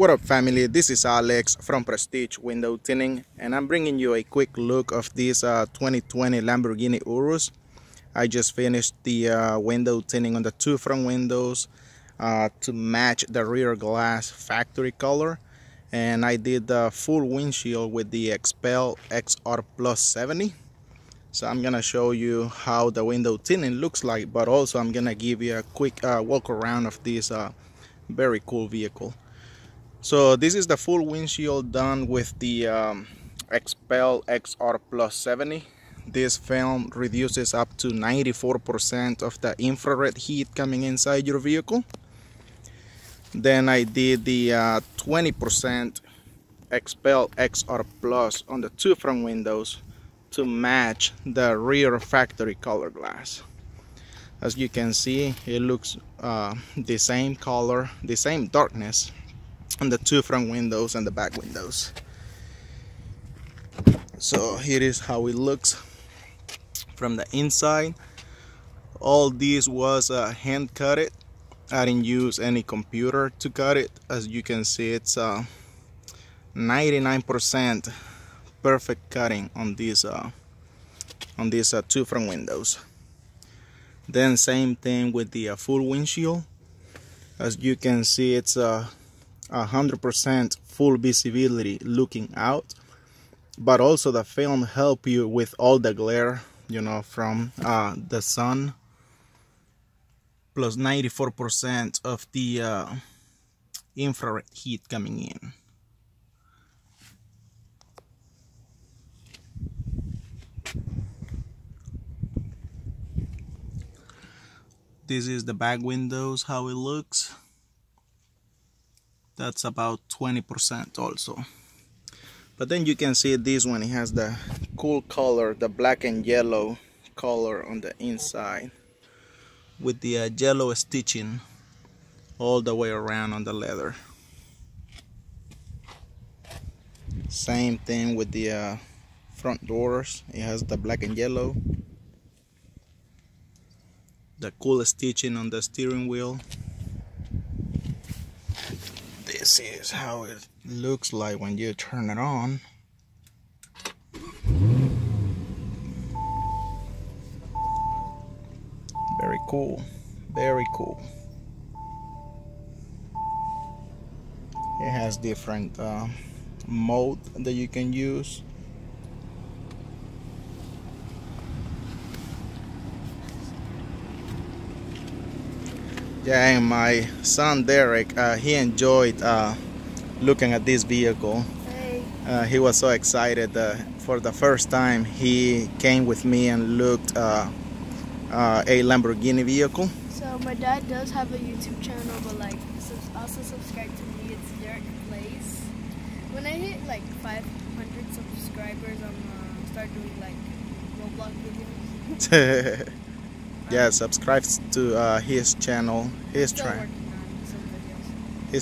What up family, this is Alex from Prestige Window Tinting and I'm bringing you a quick look of this 2020 Lamborghini Urus. I just finished the window tinting on the two front windows to match the rear glass factory color, and I did the full windshield with the XPEL XR Plus 70. So I'm gonna show you how the window tinting looks like, but also I'm gonna give you a quick walk around of this very cool vehicle. So this is the full windshield done with the XPEL XR Plus 70. This film reduces up to 94% of the infrared heat coming inside your vehicle. Then I did the 20% XPEL XR Plus on the two front windows to match the rear factory color glass. As you can see, it looks the same color, the same darkness on the two front windows and the back windows. So here is how it looks from the inside. All this was hand cut it. I didn't use any computer to cut it. As you can see, it's 99% perfect cutting on these two front windows. Then same thing with the full windshield. As you can see, it's 100% full visibility looking out, but also the film help you with all the glare, you know, from the sun, plus 94% of the infrared heat coming in. This is the back windows, how it looks. That's about 20% also. But then you can see this one, it has the cool color, the black and yellow color on the inside, with the yellow stitching all the way around on the leather. Same thing with the front doors, it has the black and yellow, the cool stitching on the steering wheel. This is how it looks like when you turn it on. Very cool, very cool. It has different mode that you can use. Yeah, and my son Derek, he enjoyed looking at this vehicle. Hey. He was so excited for the first time he came with me and looked a Lamborghini vehicle. So my dad does have a YouTube channel, but like also subscribe to me. It's Derek Plays. When I hit like 500 subscribers, I'm start doing like Roblox videos. Yeah, subscribe to his channel. He's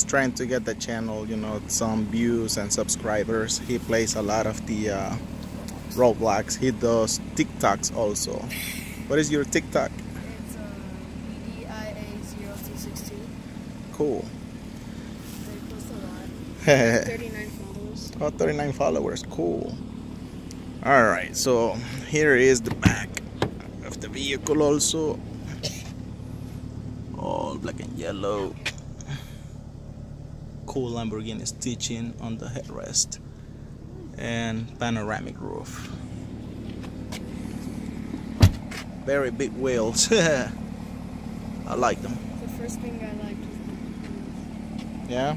trying to get the channel, you know, some views and subscribers. He plays a lot of the Roblox. He does TikToks also. What is your TikTok? It's BDIA0262. Cool. They post a lot. 39 followers. Oh, 39 followers. Cool. Alright, so here is the back of the vehicle also. All black and yellow. Cool Lamborghini stitching on the headrest and panoramic roof. Very big wheels. I like them. The first thing I liked was the Yeah.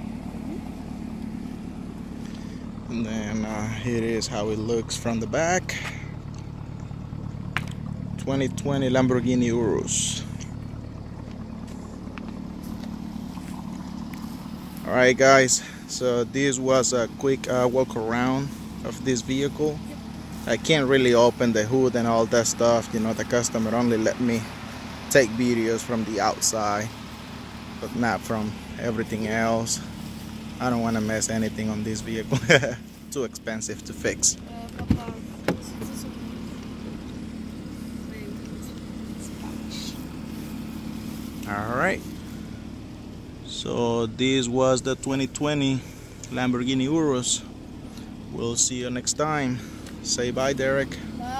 And then here is how it looks from the back. 2020 Lamborghini Urus. Alright guys, so this was a quick walk around of this vehicle. I can't really open the hood and all that stuff, you know, the customer only let me take videos from the outside, but not from everything else. I don't want to mess anything on this vehicle. Too expensive to fix. Alright, So this was the 2020 Lamborghini Urus. We'll see you next time. Say bye, Derek. Bye.